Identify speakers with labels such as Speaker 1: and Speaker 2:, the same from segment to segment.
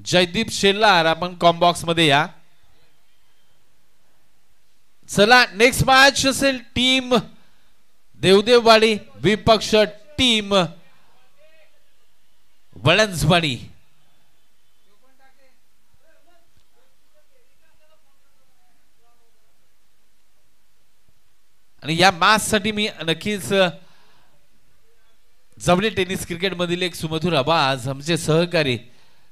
Speaker 1: जयदीप शेलार आपण कॉम्बॉक्स मध्ये या। चला नेक्स्ट मॅच असेल टीम देवदेववाडी विपक्ष टीम वळंजवाडी। आणि या मॅच साठी मी नक्कीच जवळी टेनिस क्रिकेट मधील एक सुमधुर आवाज आमचे सहकारी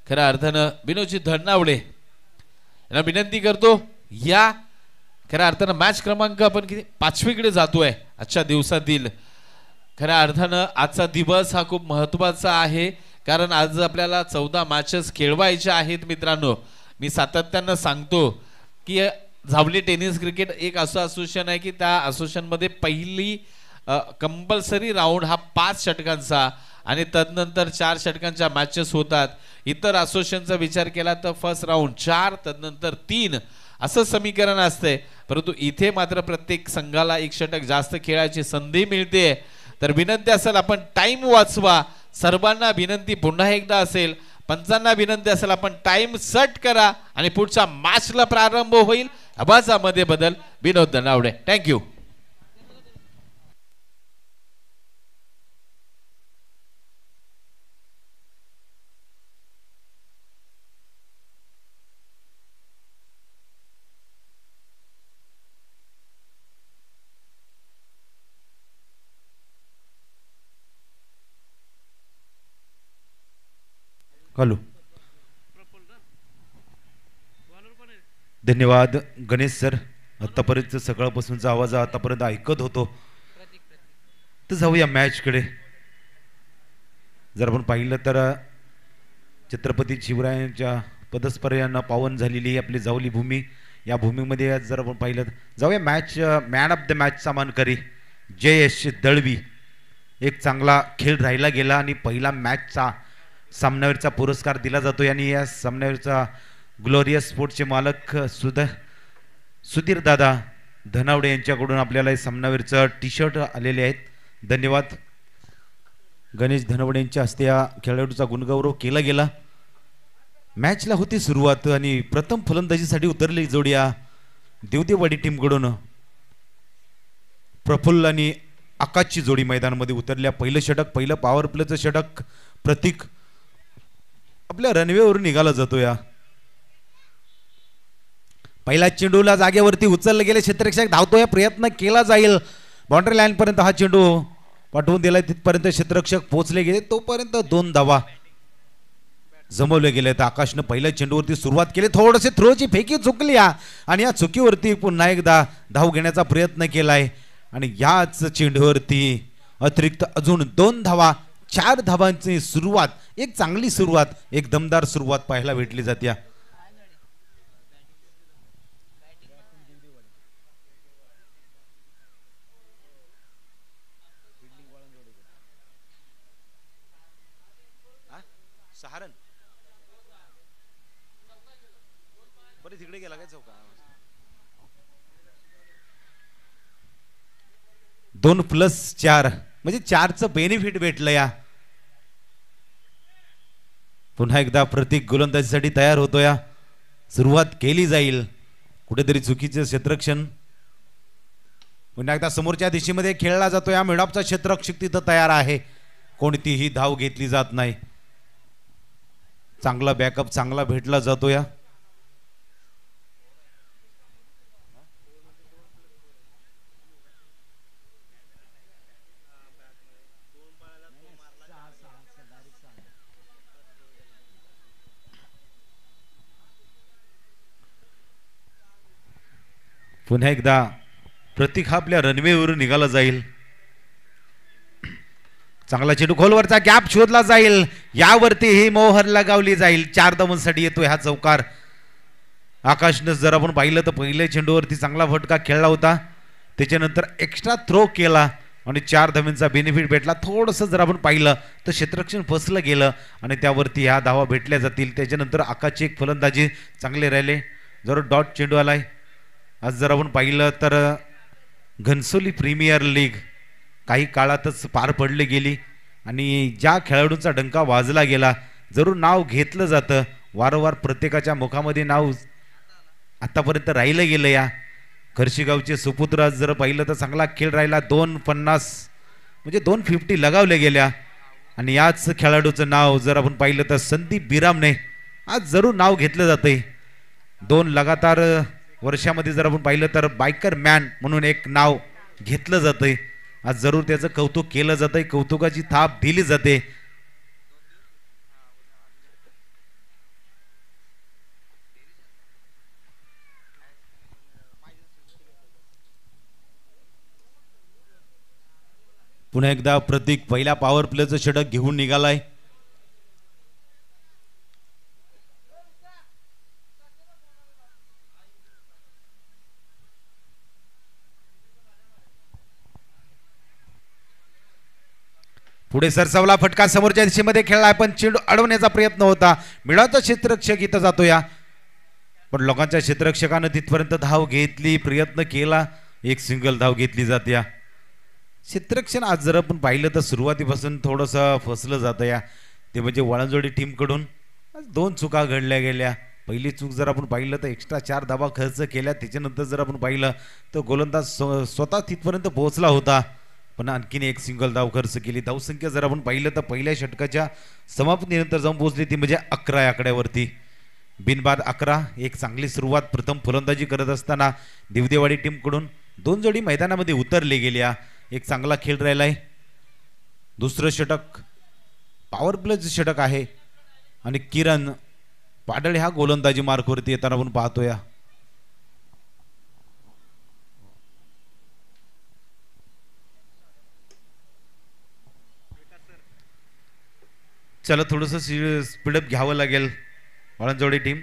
Speaker 1: खऱ्या अर्थानं विनोदजी धनावडे यांना विनंती करतो या खऱ्या अर्थानं मॅच क्रमांक आपण किती 5वी कडे जातोय आजच्या दिवसातील। खऱ्या अर्थानं आजचा दिवस हा खूप महत्त्वाचा आहे कारण आज आपल्याला 14 मॅचेस खेळवायच्या आहेत मित्रांनो। मी सातत्याने सांगतो की झावली टेनिस क्रिकेट एक असं असोसिएशन आहे की त्या असोसिएशन मध्ये पहिली कंपल्सरी राऊंड हा 5 षटकांचा आणि तदनंतर 4 षटकांच्या मॅचेस होतात। इतर असोसिएशनचा विचार केला तर फर्स्ट राऊंड 4 तदनंतर 3 असं समीकरण असते, परंतु इथे मात्र प्रत्येक संघाला 1 षटक जास्त खेळायची संधी मिळते। तर विनंती असेल आपण टाइम वाचवा, सर्वांना विनंती पुन्हा एकदा असेल, पंचांना विनंती असेल आपण टाइम सेट करा आणि पुढच्या मॅचला प्रारंभ होईल। आवाजामध्ये बदल विनोद धनावडे। थँक्यू।
Speaker 2: हॅलो, धन्यवाद गणेश सर। आतापर्यंत सकाळपासूनचा आवाज आतापर्यंत ऐकत होतो। तर जाऊया मॅच कडे। जर आपण पाहिलं तर छत्रपती शिवरायांच्या पदस्पर्यांना पावन झालेली आपली जावली भूमी, या भूमीमध्ये जर आपण पाहिलं जाऊया मॅच मॅन ऑफ द मॅचचा मानकरी जयेश दळवी। एक चांगला खेळ राहिला गेला आणि पहिला मॅचचा सामनावीरचा पुरस्कार दिला जातो आणि या सामनावीरचा ग्लोरियस स्पोर्ट्सचे मालक सुधीर दादा धनावडे यांच्याकडून आपल्याला सामनावीरचं टी शर्ट आलेले आहेत। धन्यवाद। गणेश धनावडे यांच्या हस्ते या खेळाडूचा गुणगौरव केला गेला। मॅचला होती सुरुवात आणि प्रथम फलंदाजीसाठी उतरली जोडी या देवदेववाडी टीमकडून प्रफुल्ल आणि आकाशची जोडी मैदानामध्ये उतरल्या। पहिलं षटक, पहिलं पॉवर प्लेचं षटक प्रतीक आपल्या रनवेवरून निघाला जातो। या पहिला चेंडूला जागेवरती उचलले गेले, क्षेत्ररक्षक धावतोय, प्रयत्न केला जाईल बाउंड्री लाईन पर्यंत हा चेंडू पाठवून दिलाय, तिथपर्यंत क्षेत्ररक्षक पोहोचले गेले, तोपर्यंत 2 धावा जमवले गेले। तर आकाशनं पहिल्या चेंडूवरती सुरुवात केली, थोडेसे थ्रोची फेकी चुकली आणि या चुकीवरती पुन्हा एकदा धाव घेण्याचा प्रयत्न केलाय आणि याच चेंडूवरती अतिरिक्त अजून 2 धावा, 4 धावांची सुरुवात, एक चांगली सुरुवात, एक दमदार सुरुवात पाहायला भेटली जाते। सहारण बरे तिकडे गेला काय चौका 2+4 म्हणजे 4चं बेनिफिट भेटलं। या पुन्हा एकदा प्रतीक गोलंदाजीसाठी तयार होतो। या सुरुवात केली जाईल, कुठेतरी चुकीचं क्षेत्ररक्षण, पुन्हा एकदा समोरच्या दिशेमध्ये खेळला जातो। या मिडऑफचा क्षेत्ररक्षक तिथं तयार आहे, कोणतीही धाव घेतली जात नाही, चांगला बॅकअप चांगला भेटला जातो। या पुन्हा एकदा प्रतीक हा आपल्या रनवेवरून निघाला जाईल, चांगला चेंडू खोलवरचा गॅप शोधला जाईल, यावरती ही मोहर लगावली जाईल। 4 धावांसाठी येतोय हा चौकार। आकाशनं जर आपण पाहिलं तर पहिल्या चेंडूवरती चांगला फटका खेळला होता, त्याच्यानंतर एक्स्ट्रा थ्रो केला आणि 4 धावांचा बेनिफिट भेटला। थोडंसं जर आपण पाहिलं तर क्षेत्ररक्षण फसलं गेलं आणि त्यावरती ह्या धावा भेटल्या जातील। त्याच्यानंतर आकाशची एक फलंदाजी चांगले राहिले, जर डॉट चेंडू आलाय। आज जर आपण पाहिलं तर घनसोली प्रीमियर लीग काही काळातच पार पडली गेली आणि ज्या खेळाडूंचा डंका वाजला गेला, जरूर नाव घेतलं जातं वारंवार प्रत्येकाच्या मुखामध्ये नाव आतापर्यंत राहिलं गेलं या खर्शीगावचे सुपुत्र. जर पाहिलं तर चांगला खेळ राहिला. 250 म्हणजे 250 लगावल्या गेल्या. आणि याच खेळाडूचं नाव जर आपण पाहिलं तर संदीप बिरामने आज जरूर नाव घेतलं जाते. 2 लगातार वर्षामध्ये जर आपण पाहिलं तर बायकर मॅन म्हणून एक नाव घेतलं जातंय. आज जरूर त्याचं कौतुक केलं जातंय. कौतुकाची थाप दिली जाते. पुन्हा एकदा प्रतीक पहिल्या पॉवर प्लेचं षटक घेऊन निघालाय. पुढे सरसावला फटका समोरच्या दिशेमध्ये खेळलाय पण चेंडू अडवण्याचा प्रयत्न होता. मिळाचा क्षेत्ररक्षक इथं जातो या पण लोकांच्या क्षेत्ररक्षकानं तिथपर्यंत धाव घेतली. प्रयत्न केला. एक सिंगल धाव घेतली जाते. या क्षेत्ररक्षण आज जर आपण पाहिलं तर सुरुवातीपासून थोडंसं फसलं जातं या ते म्हणजे वळणजोडी टीमकडून 2 चुका घडल्या गेल्या. पहिली चूक जर आपण पाहिलं तर एक्स्ट्रा 4 धावा खर्च केल्या. त्याच्यानंतर जर आपण पाहिलं तर गोलंदाज स्वतः तिथपर्यंत पोहोचला होता पण आणखीन एक सिंगल धाव खर्च केली. धावसंख्या जर आपण पाहिलं तर पहिल्या षटकाच्या समाप्तीनंतर जाऊन पोहोचली ती म्हणजे 11 या आकड्यावरती. बिनबाद 11. एक चांगली सुरुवात प्रथम फलंदाजी करत असताना दिवदेवाडी टीमकडून 2 जोडी मैदानामध्ये उतरले गेल्या. एक चांगला खेळ राहिलाय. दुसरं षटक पॉवर प्लेचं षटक आहे आणि किरण पाडळ ह्या गोलंदाजी मार्कवरती येताना आपण पाहतोय. चला थोडंसं स्पीडअप घ्यावं लागेल वळणजोडी टीम.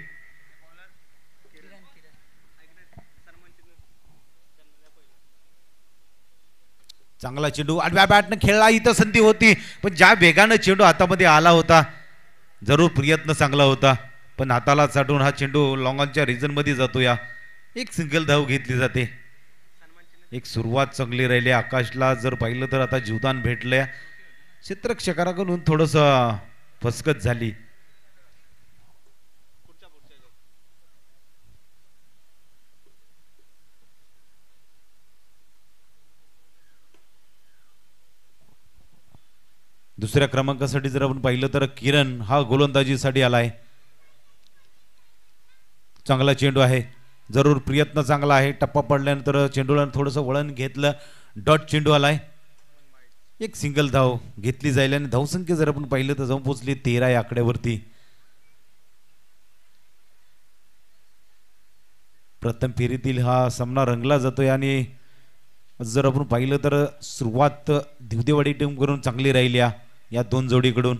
Speaker 2: चांगला चेंडू आडव्या बॅटनं खेळला. इथं संधी होती पण ज्या वेगानं चेंडू हातामध्ये आला होता जरूर प्रयत्न चांगला होता पण हाताला चाटून हा चेंडू लॉंगॉनच्या रिजनमध्ये जातो. या एक सिंगल धाव घेतली जाते. एक सुरुवात चांगली राहिली. आकाशला जर पाहिलं तर आता जीवदान भेटलंय. क्षेत्ररक्षकाकडून थोडंसं फसकत झाली. दुसऱ्या क्रमांकासाठी जर आपण पाहिलं तर किरण हा गोलंदाजीसाठी आलाय. चांगला चेंडू आहे. जरूर प्रयत्न चांगला आहे. टप्पा पडल्यानंतर चेंडूला थोडंसं वळण घेतलं. डॉट चेंडू आलाय. एक सिंगल धाव घेतली जाईल आणि धावसंख्या जर आपण पाहिलं तर जाऊन पोहोचली 13 या आकड्यावरती. प्रथम फेरीतील हा सामना रंगला जातोय आणि जर आपण पाहिलं तर सुरुवात दिवदेवाडी टीम करून चांगली राहिली या 2 जोडीकडून.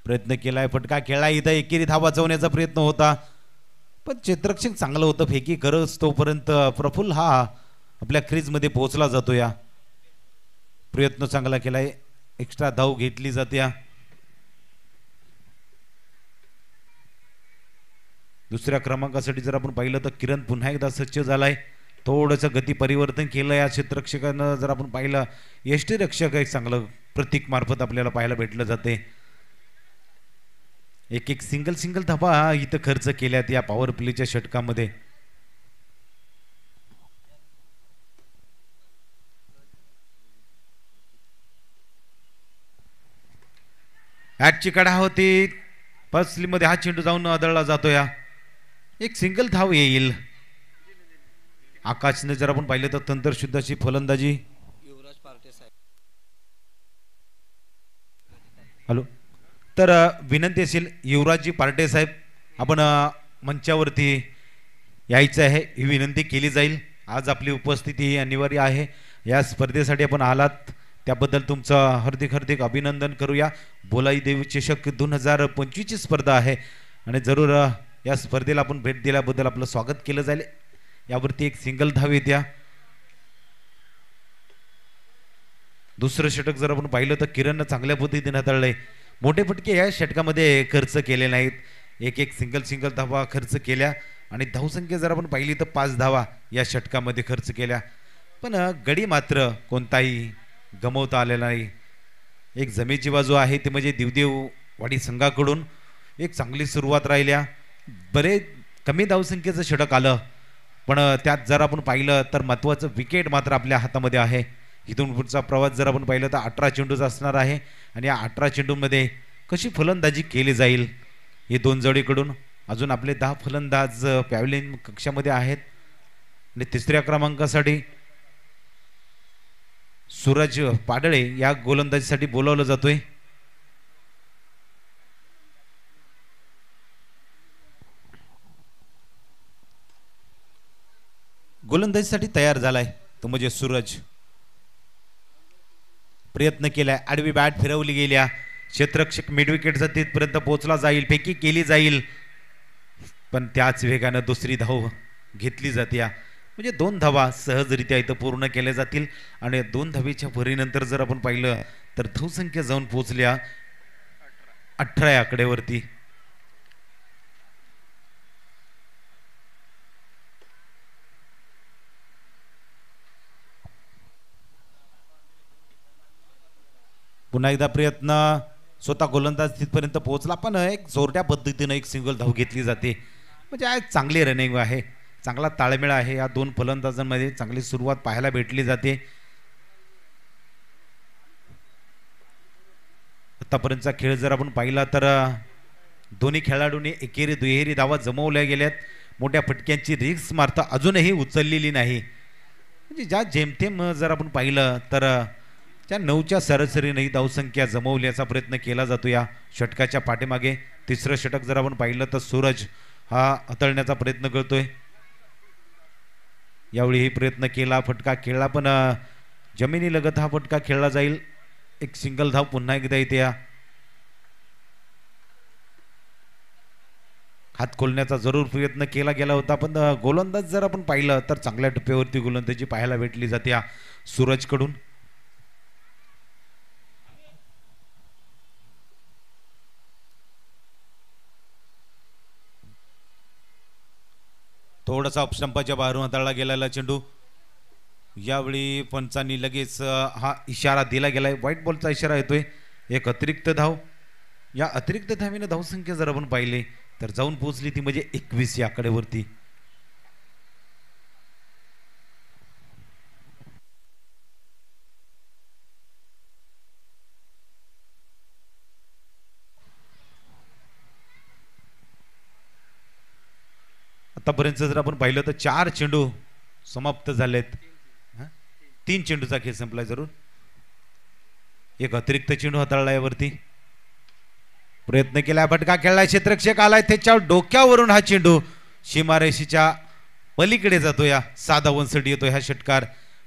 Speaker 2: प्रयत्न केलाय. फटका खेळला. इथं एकेरी धाव वाचवण्याचा प्रयत्न होता पण क्षेत्ररक्षक चांगलं होतं. फेकी करत तोपर्यंत प्रफुल्ल हा आपल्या क्रीजमध्ये पोहोचला जातो. या प्रयत्न चांगला केलाय. एक्स्ट्रा धाव घेतली जाते. दुसऱ्या क्रमांकासाठी जर आपण पाहिलं तर किरण पुन्हा एकदा सज्ज झालाय. थोडंसं गती परिवर्तन केलं या क्षेत्ररक्षकानं. जर आपण पाहिलं यष्टीरक्षक एक चांगलं प्रतीक मार्फत आपल्याला पाहायला भेटलं जाते. एक सिंगल धावा इथं खर्च केल्यात या पॉवर प्लेच्या षटकामध्ये. ची कडा होती. फसलीमध्ये हा चेंडू जाऊन आदळला जातो. या एक सिंगल धाव येईल. आकाशने जर आपण पाहिलं तर तंत्रशुद्ध अशी फलंदाजी. हॅलो तर विनंती असेल युवराजजी पार्टे साहेब आपण मंचावरती यायचं आहे ही विनंती केली जाईल. आज आपली उपस्थिती अनिवार्य आहे. या स्पर्धेसाठी आपण आलात त्याबद्दल तुमचं हार्दिक अभिनंदन करूया. बोलाई देवी चषक 2025 ची स्पर्धा आहे आणि जरूर या स्पर्धेला आपण भेट दिल्याबद्दल आपलं स्वागत केलं जाईल. यावरती एक सिंगल धाव येत्या. दुसरं षटक जर आपण पाहिलं तर किरणनं चांगल्या पद्धतीने हाताळलंय. मोठे फटके या षटकामध्ये खर्च केले नाहीत. एक सिंगल धावा खर्च केल्या आणि धावसंख्या जर आपण पाहिली तर 5 धावा या षटकामध्ये खर्च केल्या पण गडी मात्र कोणताही गमवता आलेला नाही. एक जमेची बाजू आहे ती म्हणजे दिवदेववाडी संघाकडून एक चांगली सुरुवात राहिल्या. बरे कमी धावसंख्येचं षटक आलं, पण त्यात जर आपण पाहिलं तर महत्त्वाचं विकेट मात्र आपल्या हातामध्ये आहे. इथून पुढचा प्रवास जर आपण पाहिलं तर 18 चेंडूचा असणार आहे आणि या 18 चेंडूमध्ये कशी फलंदाजी केली जाईल हे दोन जोडीकडून. अजून आपले 10 फलंदाज पॅव्हलियन कक्षामध्ये आहेत आणि तिसऱ्या क्रमांकासाठी सूरज पाडळे या गोलंदाजीसाठी बोलावलं जातोय. गोलंदाजीसाठी तयार झालाय तो म्हणजे सूरज. प्रयत्न केलाय, आडवी बॅट फिरवली गेल्या, क्षेत्ररक्षक मिड विकेटचा तिथपर्यंत पोहोचला जाईल, फेकी केली जाईल, पण त्याच वेगानं दुसरी धाव घेतली जाते. म्हणजे 2 धावा सहजरित्या इथं पूर्ण केल्या जातील आणि 2 धावेच्या भरीनंतर जर आपण पाहिलं तर धावसंख्या जाऊन पोहोचल्या 18 या आकड्यावरती. पुन्हा एकदा प्रयत्न, स्वतः गोलंदाज तिथपर्यंत पोहोचला, पण एक जोरट्या पद्धतीनं एक सिंगल धाव घेतली जाते. म्हणजे आज चांगली रनिंग आहे, चांगला ताळमेळ आहे या 2 फलंदाजांमध्ये, चांगली सुरुवात पाहायला भेटली जाते. आतापर्यंतचा खेळ जर आपण पाहिला तर दोन्ही खेळाडूंनी एकेरी दुहेरी धावा जमवल्या गेल्यात. मोठ्या फटक्यांची रिस्क मारता अजूनही उचललेली नाही. म्हणजे ज्या जेमतेम जर आपण पाहिलं तर त्या 9च्या सरासरीने धावसंख्या जमवण्याचा प्रयत्न केला जातो या षटकाच्या पाठीमागे. तिसरं षटक जर आपण पाहिलं तर सूरज हा हाताळण्याचा प्रयत्न करतोय. यावेळी प्रयत्न केला, फटका खेळला, पण जमिनीलगत हा फटका खेळला जाईल. एक सिंगल धाव पुन्हा एकदा इथे या हात खोलण्याचा जरूर प्रयत्न केला गेला होता, पण गोलंदाज जर आपण पाहिलं तर चांगल्या टप्प्यावरती गोलंदाजी पाहायला भेटली जाते या सूरजकडून. थोडासा ऑफस्टंपाच्या बाहेरून हाताळला गेलेला चेंडू. यावेळी पंचांनी लगेच हा इशारा दिला गेलाय, व्हाईट बॉलचा इशारा येतोय. एक अतिरिक्त धाव. या अतिरिक्त धावीने धावसंख्या जर आपण पाहिली तर जाऊन पोहोचली ती म्हणजे 21 या आकड्यावरती. आतापर्यंत जर आपण पाहिलं तर 4 चेंडू समाप्त झालेत. 3 चेंडूचा खेळ संपलाय जरूर. एक अतिरिक्त चेंडू हाताळला यावरती. प्रयत्न केला, फटका खेळलाय, क्षेत्ररक्षक आलाय, त्याच्या डोक्यावरून हा चेंडू सीमारेषेच्या पलीकडे जातो. या 6 धावांसाठी येतो हा षटकार.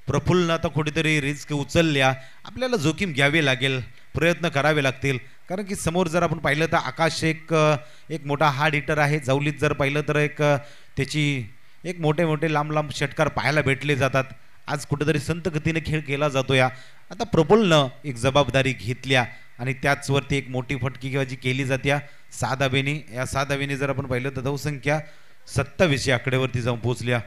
Speaker 2: प्रफुल्लनं आता कुठेतरी रिस्क उचलल्या, आपल्याला जोखीम घ्यावी लागेल, प्रयत्न करावे लागतील, कारण की समोर जर आपण पाहिलं तर आकाश एक मोठा हार्ड हिटर आहे. जावलीत जर पाहिलं तर त्याची एक मोठे मोठे लांब लांब षटकार पाहायला भेटले जातात. आज कुठेतरी संत गतीने खेळ केला जातो. या आता प्रफुल्लनं एक जबाबदारी घेतल्या आणि त्याचवरती एक मोठी फटकेबाजी केली जाते 6 धावेने. या 6 धावेने जर आपण पाहिलं तर धावसंख्या 27 या आकड्यावरती जाऊन पोहोचल्या.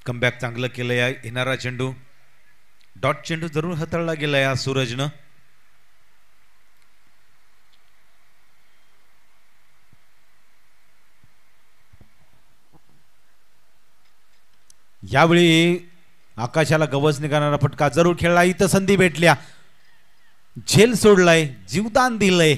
Speaker 2: कमबॅक चांगलं केलं या. येणारा चेंडू डॉट चेंडू जरूर हाताळला गेला या सूरजनं. यावेळी आकाशाला गवसणी करणारा फटका जरूर खेळला. इथं संधी भेटल्या, झेल सोडलाय, जीवदान दिलंय.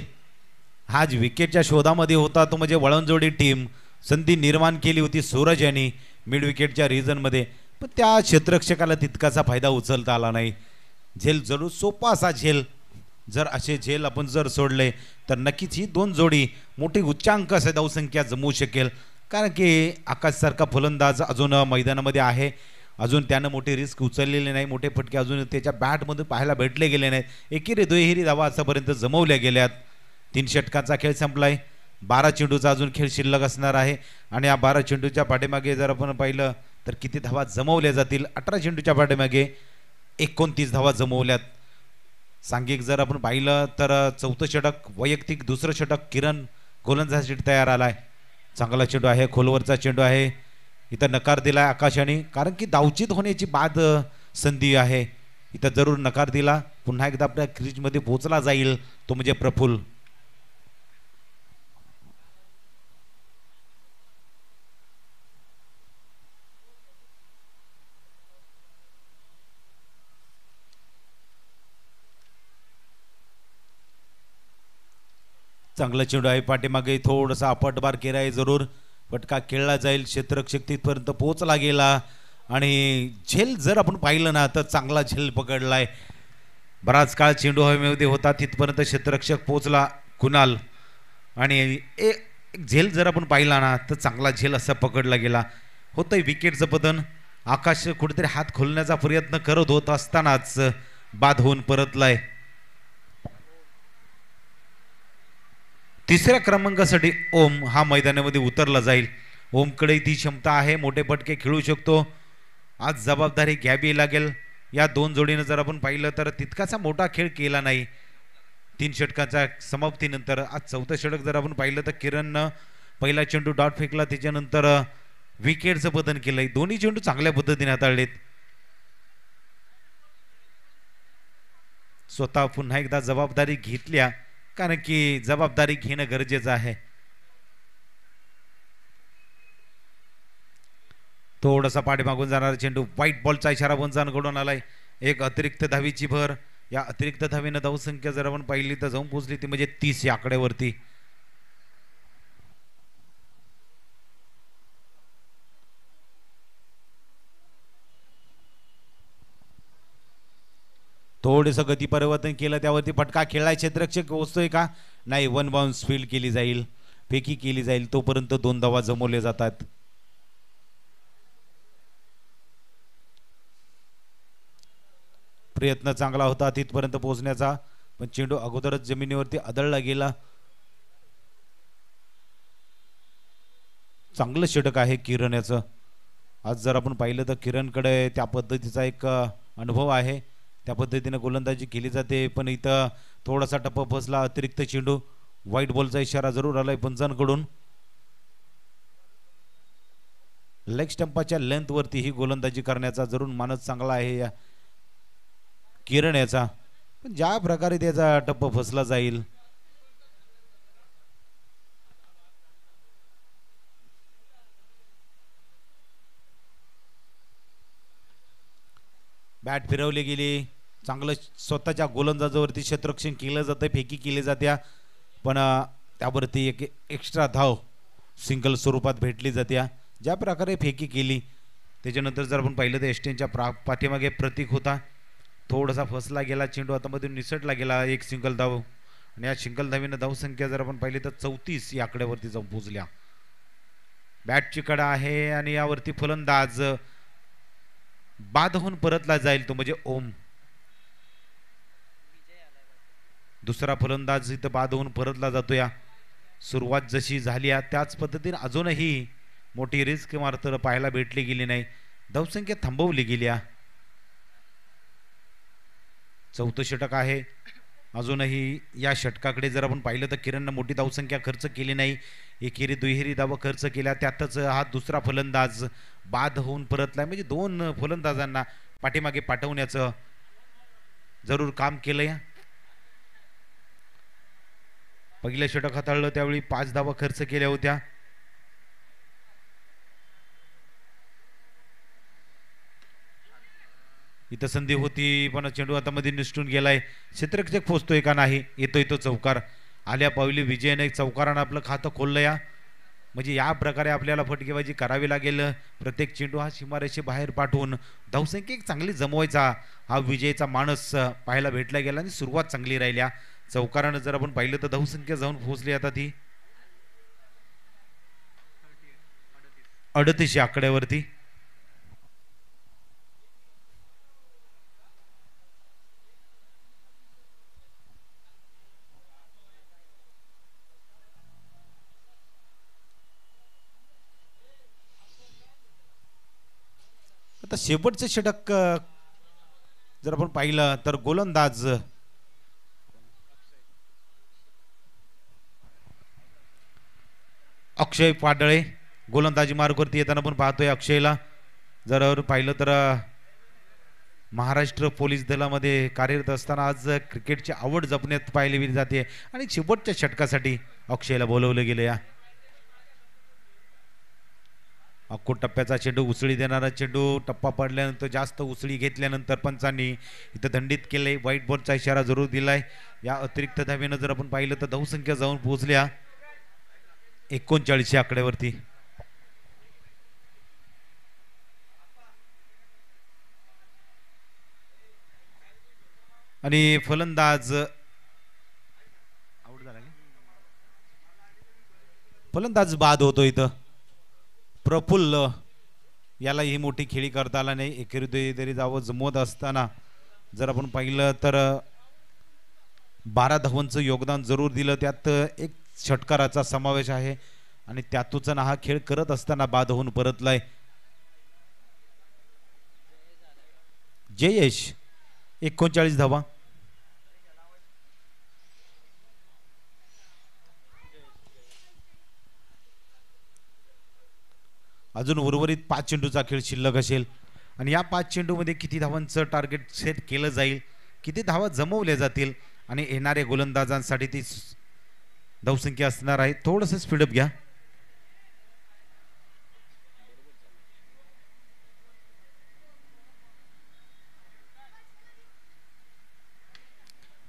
Speaker 2: आज विकेटच्या शोधामध्ये होता तो म्हणजे वळणजोडी टीम. संधी निर्माण केली होती सूरज यांनी मिड विकेटच्या रिजनमध्ये, पण त्या क्षेत्ररक्षकाला तितकाचा फायदा उचलता आला नाही. झेल जरूर सोपा असा झेल, जर असे झेल आपण जर सोडले तर नक्कीच ही 2 जोडी मोठी उच्चांक असे धावसंख्या जमवू शकेल. कारण की आकाशसारखा फलंदाज अजून मैदानामध्ये आहे, अजून त्यानं मोठी रिस्क उचललेली नाही, मोठे फटके अजून त्याच्या बॅटमधून पाहायला भेटले गेले नाहीत. एकेरी दुहेरी धावा आतापर्यंत जमवल्या गेल्यात. 3 षटकाचा खेळ संपलाय. 12 चेंडूचा अजून खेळ शिल्लक असणार आहे आणि या 12 चेंडूच्या पाठीमागे जर आपण पाहिलं तर किती धावा जमवल्या जातील. 18 चेंडूच्या पाठीमागे 29 धावा जमवल्यात. सांघिक जर आपण पाहिलं तर चौथं षटक वैयक्तिक, दुसरं षटक किरण गोलंदाजीसाठी तयार आलाय. चांगला चेंडू आहे, खोलवरचा चेंडू आहे. इथं नकार दिलाय आकाशाने, कारण की धावचित होण्याची बाद संधी आहे. इथं जरूर नकार दिला. पुन्हा एकदा आपल्या क्रीजमध्ये पोहोचला जाईल तो म्हणजे प्रफुल्ल. चांगला चेंडू आहे, पाठीमागे थोडासा अपटबार केला आहे, जरूर फटका खेळला जाईल. क्षेत्ररक्षक तिथपर्यंत पोहोचला गेला आणि झेल जर आपण पाहिलं ना तर चांगला झेल पकडलाय. बराच काळ चेंडू हवेमध्ये होता, तिथपर्यंत क्षेत्ररक्षक पोहोचला कुणाल आणि एक झेल जर आपण पाहिला ना तर चांगला झेल असा पकडला गेला. होतंय विकेटचं पतन. आकाश कुठेतरी हात खोलण्याचा प्रयत्न करत होत असतानाच बाद होऊन परतलाय. तिसऱ्या क्रमांकासाठी ओम हा मैदानामध्ये उतरला जाईल. ओमकडे ती क्षमता आहे, मोठे फटके खेळू शकतो. आज जबाबदारी घ्यावी लागेल. या दोन जोडीनं जर आपण पाहिलं तर तितकासा मोठा खेळ केला नाही 3 षटकाच्या समाप्तीनंतर. आज चौथं षटक जर आपण पाहिलं तर किरणनं पहिला चेंडू डॉट फेकला, त्याच्यानंतर विकेटचं पतन केलंय. दोन्ही चेंडू चांगल्या पद्धतीने हाताळलेत. स्वतः पुन्हा एकदा जबाबदारी घेतल्या, कारण की जबाबदारी घेणं गरजेचं आहे. थोडासा पाठीमागून जाणारा चेंडू, व्हाईट बॉलचा इशारा पंचांकडून आलाय. एक अतिरिक्त धावीची भर. या अतिरिक्त धावीनं धावसंख्या जर आपण पाहिली तर जाऊन पोहोचली ती म्हणजे 30 या आकड्यावरती. थोडंसं गती परिवर्तन केलं, त्यावरती फटका खेळलाय. क्षेत्ररक्षक पोहोचतोय का नाही, 1 बाउन्स फील्ड केली जाईल, फेकी केली जाईल. तोपर्यंत 2 धावा जमवले जातात. प्रयत्न चांगला होता तिथपर्यंत पोहोचण्याचा, पण चेंडू अगोदरच जमिनीवरती आदळला गेला. चांगलं षटक आहे किरण याचं. आज जर आपण पाहिलं तर किरणकडे त्या पद्धतीचा एक अनुभव आहे, त्या पद्धतीने गोलंदाजी केली जाते. पण इथं थोडासा टप्पा फसला. अतिरिक्त चेंडू, व्हाईट बॉलचा इशारा जरूर आलाय पंचांकडून. लेग स्टंपाच्या लेंथ वरती ही गोलंदाजी करण्याचा जरूर मानस चांगला आहे या किरण याचा, पण ज्या प्रकारे त्याचा टप्पा फसला जाईल. बॅट फिरवली गेली. चांगलं स्वतःच्या गोलंदाजावरती क्षेत्ररक्षण केलं जातं, फेकी केली जात्या, पण त्यावरती एक एक्स्ट्रा धाव सिंगल स्वरूपात भेटली जात्या. ज्या प्रकारे फेकी केली त्याच्यानंतर जर आपण पाहिलं तर एस्टेनच्या पाठीमागे प्रतीक होता, थोडासा फसला गेला. चेंडू हातामधून निसटला गेला. एक सिंगल धाव आणि या सिंगल धावीनं धावसंख्या जर आपण पाहिली तर 34 या आकड्यावरती जाऊन पोहोचल्या. बॅटची कडा आहे आणि यावरती फलंदाज बाद होऊन परतला जाईल तो म्हणजे ओम. दुसरा फलंदाज इथं बाद होऊन परतला जातो. या सुरुवात जशी झाली त्याच पद्धतीने अजूनही मोठी रिस्क मात्र पाहायला भेटली गेली नाही. धावसंख्या थांबवली गेली. चौथं षटक आहे. अजूनही या षटकाकडे जर आपण पाहिलं तर किरणनं मोठी धावसंख्या खर्च केली नाही, एकेरी दुहेरी धावा खर्च केल्या. त्यातच हा दुसरा फलंदाज बाद होऊन परतलाय, म्हणजे 2 फलंदाजांना पाठीमागे पाठवण्याचं जरूर काम केलंय. पहिल्या षटक हाताळलं त्यावेळी 5 धावा खर्च केल्या होत्या. इथं संधी होती पण चेंडू हातामध्ये निसटून गेलाय. क्षेत्ररक्षक पोहोचतोय का नाही, येतोय तो चौकार. आल्या पावली विजयने चौकारानं आपलं खातं खोललं. या म्हणजे या प्रकारे आपल्याला फटकेबाजी करावी लागेल. प्रत्येक चेंडू हा सीमारेषे बाहेर पाठवून धावसंख्या एक चांगली जमवायचा हा विजयचा मानस पाहायला भेटला गेला आणि सुरुवात चांगली राहिल्या. चौकारानं जर आपण पाहिलं तर धावसंख्या जाऊन पोहोचली आता ती 38 या आकड्यावरती. आता शेवटचं षटक जर आपण पाहिलं तर गोलंदाज अक्षय पाडळे गोलंदाजी मार्गवरती येताना पण पाहतोय अक्षयला. जर पाहिलं तर महाराष्ट्र पोलीस दलामध्ये कार्यरत असताना आज क्रिकेटची आवड जपण्यात पाहिली जाते आणि शेवटच्या षटकासाठी अक्षयला बोलवलं गेलं. या अक्को टप्प्याचा चेंडू उसळी देणारा चेंडू टप्पा पडल्यानंतर जास्त उसळी घेतल्यानंतर पंचांनी इथं दंडित केले. व्हाईट बॉलचा इशारा जरूर दिलाय. या अतिरिक्त धावेनं जर आपण पाहिलं तर धावसंख्या जाऊन पोहोचल्या 39 आकड्यावरती. आणि फलंदाज बाद होतो इथं. प्रफुल्ल याला ही मोठी खेळी करता आला नाही. एकेरी तरी जावं जमवत असताना जर आपण पाहिलं तर 12 धावांचं योगदान जरूर दिलं. त्यात एक षटकाराचा समावेश आहे आणि त्यातूच हा खेळ करत असताना बाद होऊन परतलाय. जयेश 39 धावा. अजून उर्वरित 5 चेंडूचा खेळ शिल्लक असेल आणि या 5 चेंडूमध्ये किती धावांचं टार्गेट सेट केलं जाईल, किती धावा जमवल्या जातील आणि येणाऱ्या गोलंदाजांसाठी ती धावसंख्या असणार आहे. थोडंसं स्पीडअप घ्या.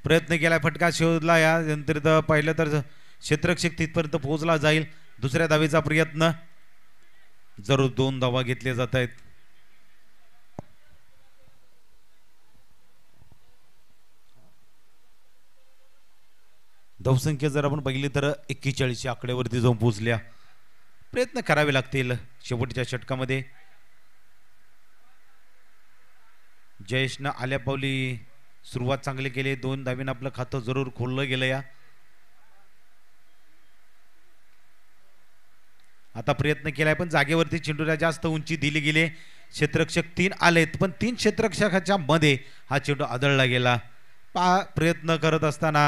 Speaker 2: प्रयत्न केला, फटका शोधला. या नंतर पाहिलं तर क्षेत्ररक्षक तिथपर्यंत पोहोचला जाईल. दुसऱ्या धावेचा प्रयत्न. जरूर 2 धावा घेतल्या जात आहेत. धावसंख्या जर आपण पाहिली तर 41 आकड्यावरती जाऊन पोहोचल्या. प्रयत्न करावे लागतील शेवटच्या षटकामध्ये. जयेशनं आल्या पावली सुरुवात चांगली केली. 2 धावेनं आपलं खातं जरूर खोललं गेलं. या आता प्रयत्न केलाय पण जागेवरती चेंडूला जास्त उंची दिली गेली. क्षेत्ररक्षक 3 आलेत पण 3 क्षेत्ररक्षकाच्या मध्ये हा चेंडू आदळला गेला. प्रयत्न करत असताना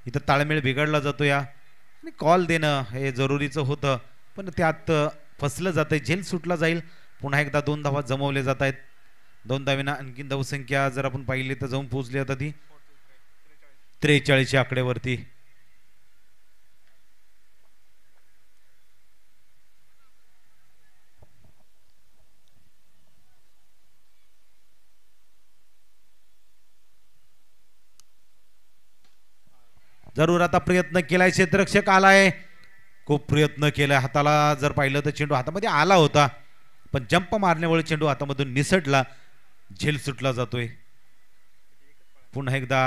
Speaker 2: इथं ताळमेळ बिघडला जातो. या आणि कॉल देणं हे जरुरीचं होतं पण त्यात फसलं जातंय. झेल सुटला जाईल. पुन्हा एकदा 2 धावा जमवले जात आहेत. 2 धावेनं आणखीन धावसंख्या जर आपण पाहिली तर जाऊन पोहोचली आता ती 43 आकड्यावरती. जरूर आता प्रयत्न केलाय. क्षेत्ररक्षक आलाय. खूप प्रयत्न केलाय. हाताला जर पाहिलं तर चेंडू हातामध्ये आला होता पण जंप मारण्यामुळे चेंडू हातामधून निसटला. झेल सुटला जातोय. पुन्हा एकदा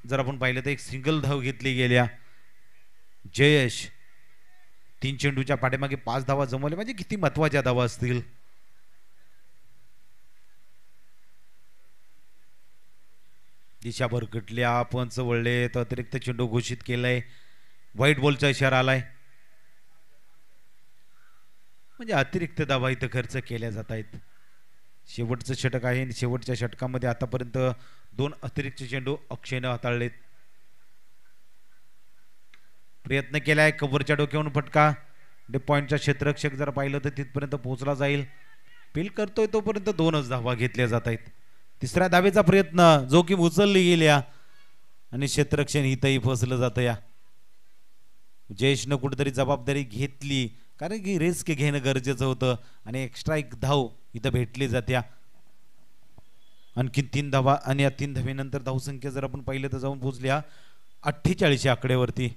Speaker 2: जर आपण पाहिलं तर एक सिंगल धाव घेतली गेल्या. जयेश 3 चेंडूच्या पाठीमागे 5 धावा जमवल्या म्हणजे किती महत्वाच्या धावा असतील. दिशा भरकटल्या. पंच वळले तर अतिरिक्त चेंडू घोषित केलाय. व्हाईट बॉलचा इशारा आलाय म्हणजे अतिरिक्त धावा इथं खर्च केल्या जात आहेत. शेवटचं षटक आहे आणि शेवटच्या षटकामध्ये आतापर्यंत 2 अतिरिक्त चेंडू अक्षयनं हाताळलेत. प्रयत्न केलाय. कव्हरच्या डोक्यावरून फटका. पॉइंटचा क्षेत्ररक्षक जर पाहिलं तर तिथपर्यंत पोहोचला जाईल. पील करतोय तोपर्यंत 2च धावा घेतल्या जात आहेत. तिसऱ्या धावेचा प्रयत्न जोखीम उचलली गेल्या आणि क्षेत्ररक्षण इथंही फसलं जातं. या जयेशनं कुठेतरी जबाबदारी घेतली कारण की रिस्क घेणं गरजेचं होतं आणि एक्स्ट्रा एक धाव इथं भेटली जात्या. आणखीन 3 धावा आणि या 3 धावेनंतर धावसंख्या जर आपण पाहिलं तर जाऊन पोहोचल्या 48 आकड्यावरती.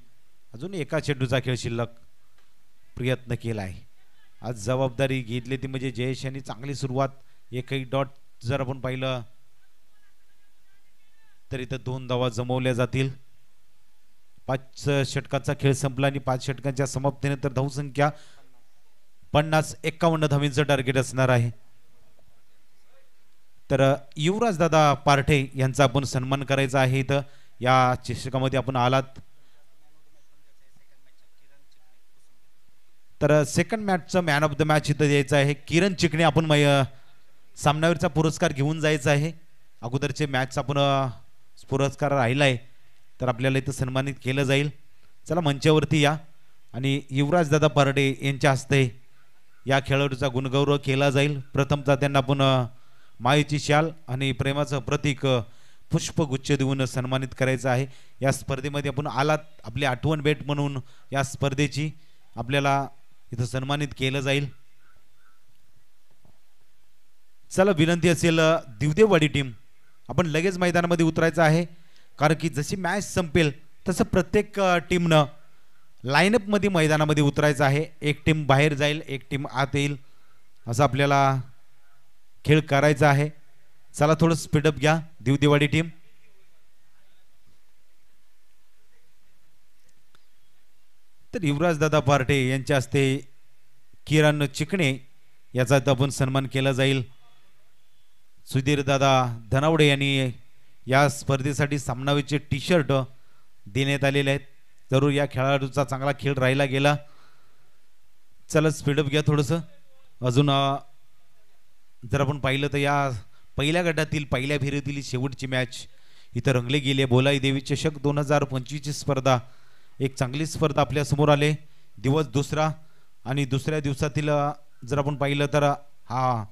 Speaker 2: अजून एका चेंडूचा खेळ शिल्लक. प्रयत्न केलाय. आज जबाबदारी घेतली ती म्हणजे जयेश यांनी चांगली सुरुवात. एकही डॉट जर आपण पाहिलं तर इथं 2 धावा जमवल्या जातील. 5 षटकाचा खेळ संपला आणि 5 षटकांच्या समाप्तीनंतर धावसंख्या 50-51 धावींचं टार्गेट असणार आहे. तर युवराज दादा पार्ठे यांचा आपण सन्मान करायचा आहे. इथं या चषकामध्ये आपण आलात तर सेकंड मॅचचं मॅन ऑफ द मॅच इथं द्यायचं आहे. किरण चिकणे आपण सामनावीरचा पुरस्कार घेऊन जायचा आहे. अगोदरचे मॅच आपण पुरस्कार राहिलाय तर आपल्याला इथं सन्मानित केलं जाईल. चला मंचावरती या आणि युवराज दादा पारडे यांच्या हस्ते या खेळाडूचा गुणगौरव केला जाईल. प्रथमतः त्यांना आपण मायेची शाल आणि प्रेमाचं प्रतीक पुष्पगुच्छ देऊन सन्मानित करायचं आहे. या स्पर्धेमध्ये आपण आलात, आपली आठवण भेट म्हणून या स्पर्धेची आपल्याला इथं सन्मानित केलं जाईल. चला विनंती असेल दिवदेवाडी टीम आपण लगेच मैदानामध्ये उतरायचं आहे, कारण की जशी मॅच संपेल तसं प्रत्येक टीमनं लाईनअपमध्ये मैदानामध्ये उतरायचं आहे. एक टीम बाहेर जाईल, एक टीम आत येईल, असं आपल्याला खेळ करायचा आहे. चला थोडं स्पीडअप घ्या दिवदेवाडी टीम. तर युवराज दादा पार्टे यांच्या हस्ते किरण चिकणे याचा आपण सन्मान केला जाईल. सुधीर दादा धनावडे यांनी या स्पर्धेसाठी सामनावीचे टी शर्ट देण्यात आलेले आहेत. जरूर या खेळाडूचा चांगला खेळ राहिला गेला. चला स्पीडअप घ्या थोडंसं. अजून जर आपण पाहिलं तर या पहिल्या गटातील पहिल्या फेरीतील शेवटची मॅच इथं रंगले गेले. बोलाई देवी चषक 2025ची स्पर्धा, एक चांगली स्पर्धा आपल्या समोर आले. दिवस दुसरा आणि दुसऱ्या दिवसातील जर आपण पाहिलं तर हा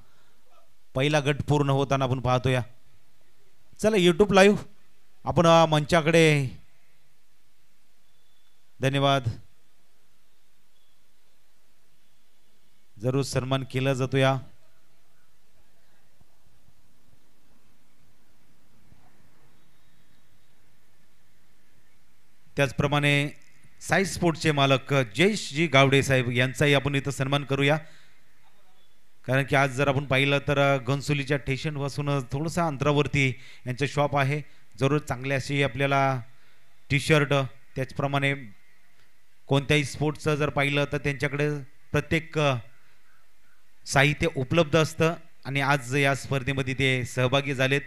Speaker 2: पहिला गट पूर्ण होताना आपण पाहतो. या चला यूट्यूब लाईव्ह आपण मंचाकडे, धन्यवाद, जरूर सन्मान केला जातो. या त्याचप्रमाणे साई स्पोर्ट्सचे मालक जयेशजी गावडे साहेब यांचाही आपण इथं सन्मान करूया, कारण की आज जर आपण पाहिलं तर घनसोलीच्या स्टेशनपासून थोडंसं अंतरावरती यांचं शॉप आहे. जरूर चांगले अशी आपल्याला टी शर्ट, त्याचप्रमाणे कोणत्याही स्पोर्ट्सचं जर पाहिलं तर त्यांच्याकडे प्रत्येक साहित्य उपलब्ध असतं आणि आज या स्पर्धेमध्ये ते सहभागी झालेत.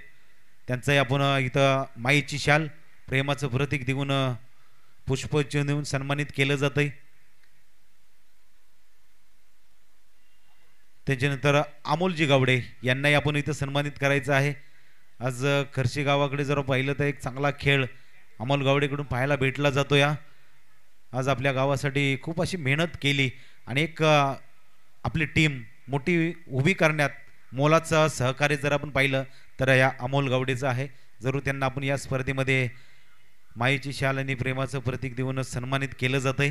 Speaker 2: त्यांचंही आपण इथं मायेची शाल, प्रेमाचं प्रतीक देऊन पुष्पचिन्ह देऊन सन्मानित केलं जात आहे. त्याच्यानंतर अमोलजी गावडे यांनाही आपण इथं सन्मानित करायचं आहे. आज खर्शी गावाकडे जर पाहिलं तर एक चांगला खेळ अमोल गावडेकडून पाहायला भेटला जातो. या आज आपल्या गावासाठी खूप अशी मेहनत केली आणि एक आपली टीम मोठी उभी करण्यात मोलाचं सहकार्य जर आपण पाहिलं तर या अमोल गावडेचं आहे. जरूर त्यांना आपण या स्पर्धेमध्ये मायेची शाल आणि प्रेमाचं प्रतीक देऊन सन्मानित केलं जात आहे.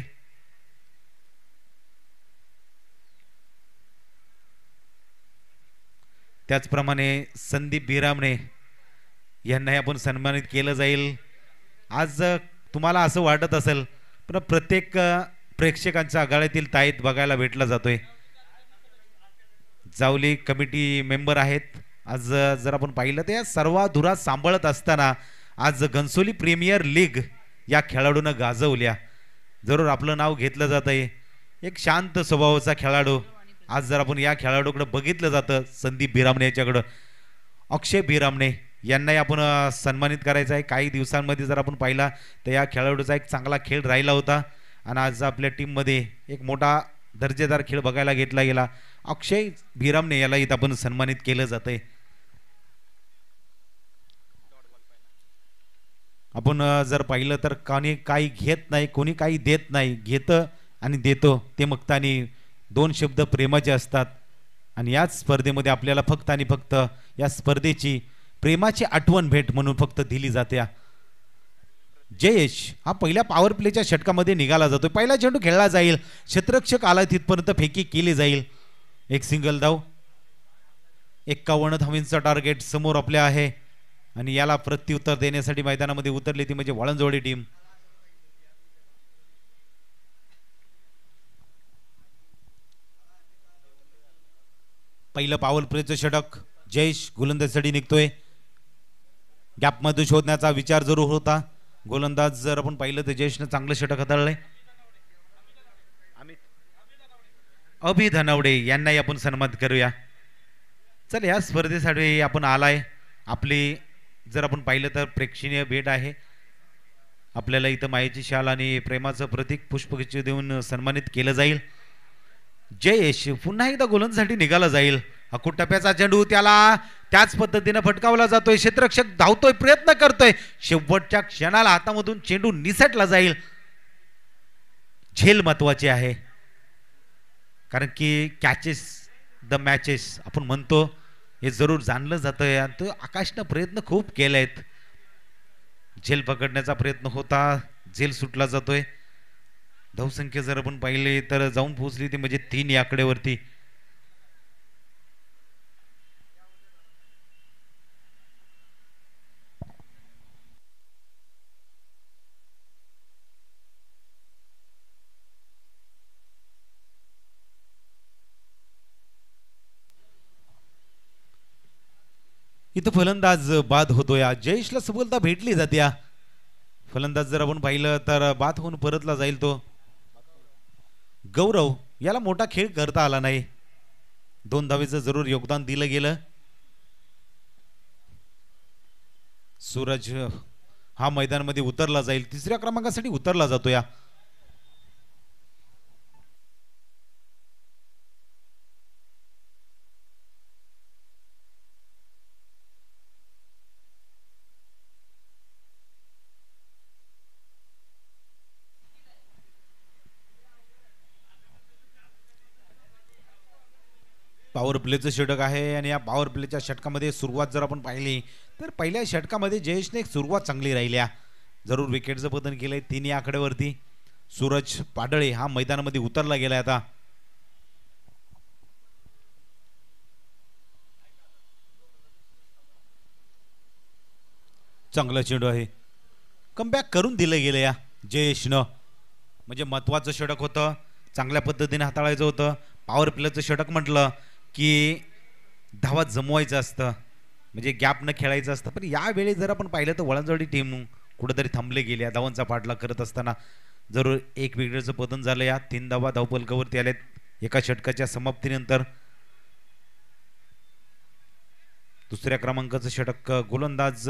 Speaker 2: त्याचप्रमाणे संदीप भिरामणे यांनाही आपण सन्मानित केलं जाईल. आज तुम्हाला असं वाटत असेल पण प्रत्येक प्रेक्षकांच्या आघाडीतील ताईत बघायला भेटला जातोय. जावली कमिटी मेंबर आहेत. आज जर आपण पाहिलं तर या सर्व धुरा सांभाळत असताना आज घनसोली प्रीमियर लीग या खेळाडूनं गाजवल्या. जरूर आपलं नाव घेतलं जात आहे. एक शांत स्वभावाचा खेळाडू. आज जर आपण या खेळाडूकडे बघितलं जातं संदीप भिरामणे याच्याकडं, अक्षय भिरामणे यांनाही आपण सन्मानित करायचं आहे. काही दिवसांमध्ये जर आपण पाहिला तर या खेळाडूचा एक चांगला खेळ राहिला होता आणि आज आपल्या टीममध्ये एक मोठा दर्जेदार खेळ बघायला घेतला गेला. अक्षय भिरामणे याला इथं आपण सन्मानित केलं जात आहे. आपण जर पाहिलं तर कोणी काही घेत नाही, कोणी काही देत नाही, घेतं आणि देतो ते मगतानी दोन शब्द प्रेमाचे असतात. आणि याच स्पर्धेमध्ये आपल्याला फक्त आणि फक्त या स्पर्धेची प्रेमाची आठवण भेट म्हणून फक्त दिली जाते. जयेश हा पहिल्या पॉवर प्लेच्या षटकामध्ये निघाला जातो. पहिला चेंडू खेळला जाईल, क्षेत्ररक्षक आला तिथपर्यंत फेकी केली जाईल. एक सिंगल धाव. 51 धावांचा टार्गेट समोर आपल्या आहे आणि याला प्रत्युत्तर देण्यासाठी मैदानामध्ये उतरली ती म्हणजे वाळंजवाडी टीम. पहिलं पॉवर प्लेचं षटक जयेश गोलंदाजीसाठी निघतोय. गॅपमध्ये शोधण्याचा विचार जरूर होता. गोलंदाज जर आपण पाहिलं तर जयेशनं चांगलं षटक हाताळलंय. अभि धनावडे यांनाही आपण सन्मानित करूया. चल या स्पर्धेसाठी आपण आलाय. आपली जर आपण पाहिलं तर प्रेक्षणीय भेट आहे. आपल्याला इथं मायेची शाल आणि प्रेमाचं प्रतीक पुष्पगुच्छ देऊन सन्मानित केलं जाईल. जयेश पुन्हा एकदा गोलंदाजीसाठी निघाला जाईल. टप्प्याचा चेंडू त्याला त्याच पद्धतीने फटकावला जातोय. क्षेत्ररक्षक धावतोय, प्रयत्न करतोय, शेवटच्या क्षणाला हातामधून चेंडू निसटला जाईल. झेल महत्वाची आहे, कारण की कॅचेस द मॅचेस आपण म्हणतो हे जरूर जाणलं जातंय. आणि तो आकाशनं प्रयत्न खूप केलेत. झेल पकडण्याचा प्रयत्न होता, झेल सुटला जातोय. धावसंख्या जर आपण पाहिले तर जाऊन पोहोचली ती म्हणजे 3 या आकड्यावरती. इथं फलंदाज बाद होतो. या जयेशला सफलता भेटली जाते. या फलंदाज जर आपण पाहिलं तर बाद होऊन परतला जाईल. तो गौरव याला मोठा खेळ करता आला नाही. 2 धावेचं जरूर योगदान दिलं गेलं. सूरज हा मैदानामध्ये उतरला जाईल, 3ऱ्या क्रमांकासाठी उतरला जातो. या पॉवर प्लेचं षटक आहे. आणि या पॉवर प्लेच्या षटकामध्ये सुरुवात जर आपण पाहिली तर पहिल्या षटकामध्ये जयेशने एक सुरुवात चांगली राहिल्या, जरूर विकेटचं पतन केलंय. 3 या आकड्यावरती सूरज पाडळे हा मैदानामध्ये उतरला गेलाय. आता चांगला चेंडू आहे, कमबॅक करून दिलं गेलं या जयेशनं. म्हणजे महत्वाचं षटक होतं, चांगल्या पद्धतीने हाताळायचं होतं. पॉवर प्लेचं षटक म्हटलं की धावा जमवायचं असतं, म्हणजे गॅप न खेळायचं असतं. पण यावेळी जर आपण पाहिलं तर वळणजोडी टीम कुठेतरी थांबले गेल्या. धावांचा पाठलाग करत असताना जरूर 1 विकेटचं पतन झालं. या 3 धावा धावफलकावरती आलेत एका षटकाच्या समाप्तीनंतर. 2ऱ्या क्रमांकाचं षटक गोलंदाज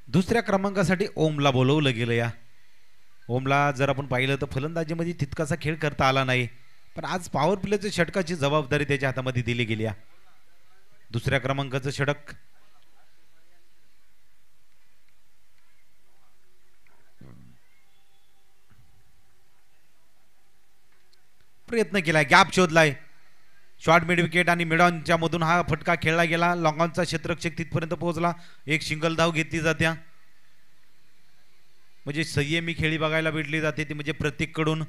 Speaker 2: दुसऱ्या क्रमांकासाठी ओमला बोलवलं गेलं. या ओमला जर आपण पाहिलं तर फलंदाजीमध्ये तितकासा खेळ करता आला नाही, पण आज पॉवर प्लेच्या षटकाची जबाबदारी त्याच्या हातामध्ये दिली गेली. 2ऱ्या क्रमांकाचं षटक प्रयत्न केलाय, गॅप शोधलाय, शॉर्ट मिड विकेट आणि मिड ऑनच्या मधून हा फटका खेळला गेला. लॉंग ऑनचा क्षेत्ररक्षक तिथपर्यंत पोहोचला, एक सिंगल धाव घेतली जात्या. म्हणजे संयमी खेळी बघायला भेटली जाते ती, म्हणजे प्रतीककडून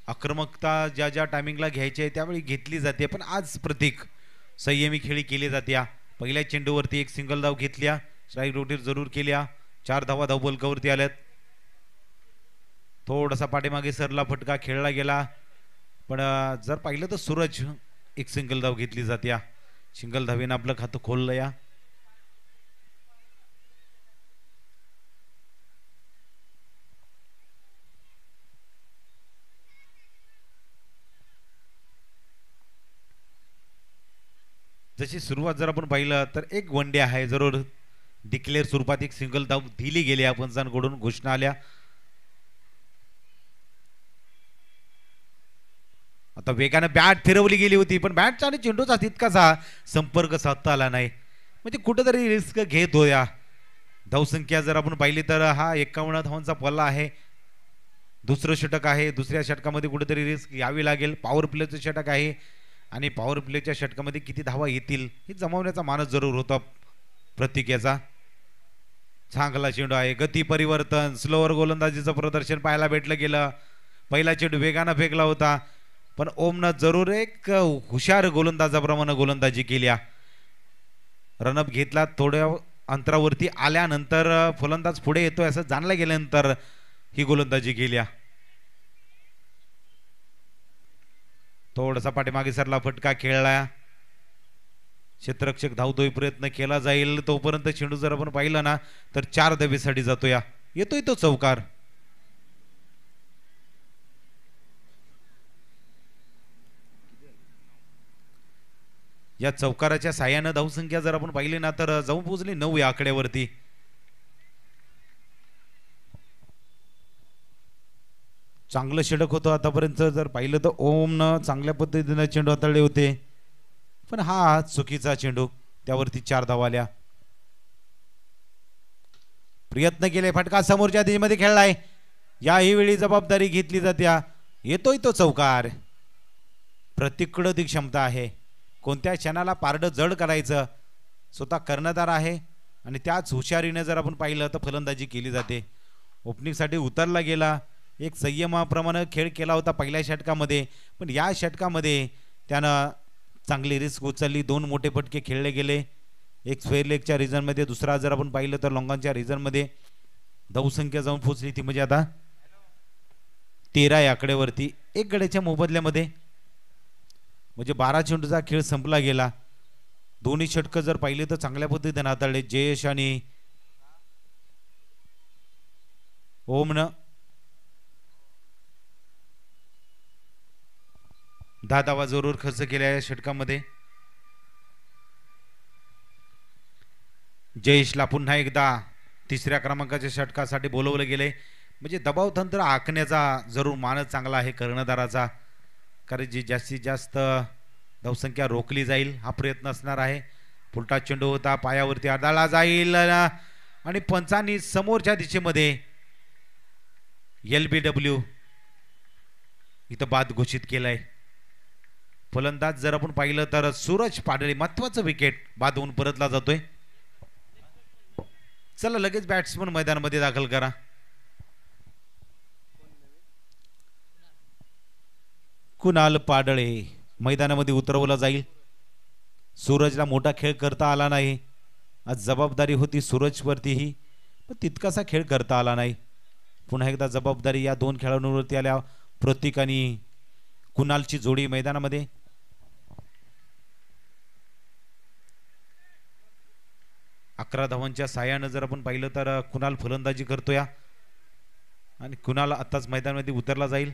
Speaker 2: आक्रमकता ज्या ज्या टायमिंगला घ्यायची आहे त्यावेळी घेतली जाते. पण आज प्रतीक संयमी खेळी केली जाते. पहिल्या चेंडूवरती एक सिंगल धाव घेतल्या, स्ट्राईक रोटेट जरूर केल्या, 4 धावा धावफलकावरती आल्यात. थोडासा पाठीमागे सरला फटका खेळला गेला, पण जर पाहिलं तर सूरज एक सिंगल धाव घेतली जाते. सिंगल धावेनं आपलं खातं खोललं. या जशी सुरुवात जर आपण पाहिलं तर एक वनडे आहे, जरूर डिक्लेअर स्वरूपात एक सिंगल धाव दिली गेली. पंचांकडून घोषणा आल्या. आता वेगानं बॅट फिरवली गेली होती, पण बॅटचा आणि चेंडूचा तितकासा संपर्क साधता आला नाही, म्हणजे कुठेतरी रिस्क घेत होया. धावसंख्या जर आपण पाहिली तर हा 51 धावांचा पल्ला आहे. 2रं षटक आहे, 2ऱ्या षटकामध्ये कुठेतरी रिस्क घ्यावी लागेल. पॉवर प्लेचं षटक आहे आणि पॉवर प्लेच्या षटकामध्ये किती धावा येतील हे जमवण्याचा मानस जरूर होता प्रतीक याचा. चांगला चेंडू आहे, गती परिवर्तन, स्लोअर गोलंदाजीचं प्रदर्शन पाहायला भेटलं गेलं. पहिला चेंडू वेगानं फेकला होता, पण ओमनं जरूर एक हुशार गोलंदाजाप्रमाणे गोलंदाजी केली. रनअप घेतला, थोड्या अंतरावरती आल्यानंतर फलंदाज पुढे येतोय असं जाणलं गेल्यानंतर ही गोलंदाजी केली. थोडासा पाठीमागे सरला फटका खेळला, क्षेत्ररक्षक धावतोय, प्रयत्न केला जाईल. तोपर्यंत चेंडू जर आपण पाहिला ना तर 4 धावेसाठी जातोय. येतोय तो चौकार. या चौकाराच्या साह्यानं धावसंख्या जर आपण पाहिली ना तर जाऊन पोहोचली 9 या आकड्यावरती. चांगलं षटक होतं आतापर्यंत जर पाहिलं तर ओमनं चांगल्या पद्धतीनं चेंडू हाताळले होते, पण हा चुकीचा चेंडू, त्यावरती 4 धावा आल्या. प्रयत्न केले, फटका समोरच्या दिशेमध्ये खेळलाय, याही वेळी जबाबदारी घेतली जाते. येतोय तो चौकार. प्रतिकडं ती क्षमता आहे, कोणत्या क्षणाला पारडं जड करायचं स्वतः कर्णधार आहे आणि त्याच हुशारीने जर आपण पाहिलं तर फलंदाजी केली जाते. ओपनिंगसाठी उतरला गेला, एक संयमाप्रमाणे खेळ केला होता पहिल्या षटकामध्ये, पण या षटकामध्ये त्यानं चांगली रिस्क उचलली. 2 मोठे फटके खेळले गेले, एक स्क्वेअर लेगच्या रिझनमध्ये, दुसरा जर आपण पाहिलं तर लॉंगॉनच्या रिझनमध्ये. धावसंख्या जाऊन पोहोचली ती म्हणजे आता 13 या आकड्यावरती, 1 गड्याच्या मोबदल्यामध्ये, म्हणजे 12 चेंडूचा खेळ संपला गेला. दोन्ही षटकं जर पाहिले तर चांगल्या पद्धतीने हाताळले जयेश आणि ओमनं. 10 धावा जरूर खर्च केल्या या षटकामध्ये. जयेशला पुन्हा एकदा 3ऱ्या क्रमांकाच्या षटकासाठी बोलवलं गेले, म्हणजे दबाव तंत्र आखण्याचा जरूर मानच चांगला आहे कर्णधाराचा, कारण जी जास्तीत जास्त धावसंख्या रोखली जाईल हा प्रयत्न असणार आहे. फुलटा चेंडू होता, पायावरती आदळला जाईल आणि पंचांनी समोरच्या दिशेमध्ये LBW इथं बाद घोषित केलाय. फलंदाज जर आपण पाहिलं तर सूरज पाडळे, महत्वाचं विकेट बाद होऊन परतला जातोय. चला लगेच बॅट्समन मैदानामध्ये दाखल करा. कुणाल पाडळे मैदानामध्ये उतरवला जाईल. सूरजला मोठा खेळ करता आला नाही, आज जबाबदारी होती सूरजवरतीही, पण तितकासा खेळ करता आला नाही. पुन्हा एकदा जबाबदारी या 2 खेळाडूंवरती आल्या. प्रतीक आणि कुणालची जोडी मैदानामध्ये. अकरा धावांच्या साह्यानं जर आपण पाहिलं तर कुणाल फलंदाजी करतोय आणि कुणाल आताच मैदानामध्ये उतरला जाईल.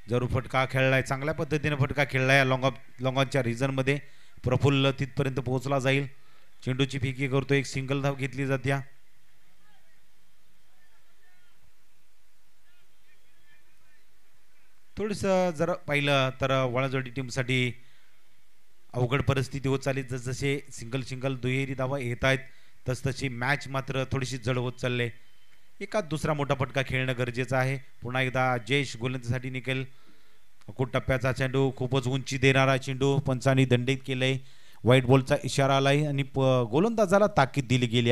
Speaker 2: जरूर फटका खेळलाय, चांगल्या पद्धतीने फटका खेळलाय. लॉंगॉनच्या रिझन मध्ये प्रफुल्ल तिथपर्यंत पोहोचला जाईल. चेंडूची फेकी करतो, एक सिंगल धाव घेतली जाते. थोडस जर पाहिलं तर वाळाजोडी टीमसाठी अवघड परिस्थिती होत चालली. जसजसे सिंगल दुहेरी धावा येत आहेत तसतशी मॅच मात्र थोडीशी जड होत चालले. एकाच दुसरा मोठा फटका खेळणं गरजेचं आहे. पुन्हा एकदा जयेश गोलंदाजीसाठी निघेल. टप्प्याचा चेंडू, खूपच उंची देणारा चेंडू पंचांनी दंडित केलंय. व्हाईट बॉलचा इशारा आलाय आणि गोलंदाजाला ताकीद दिली गेली.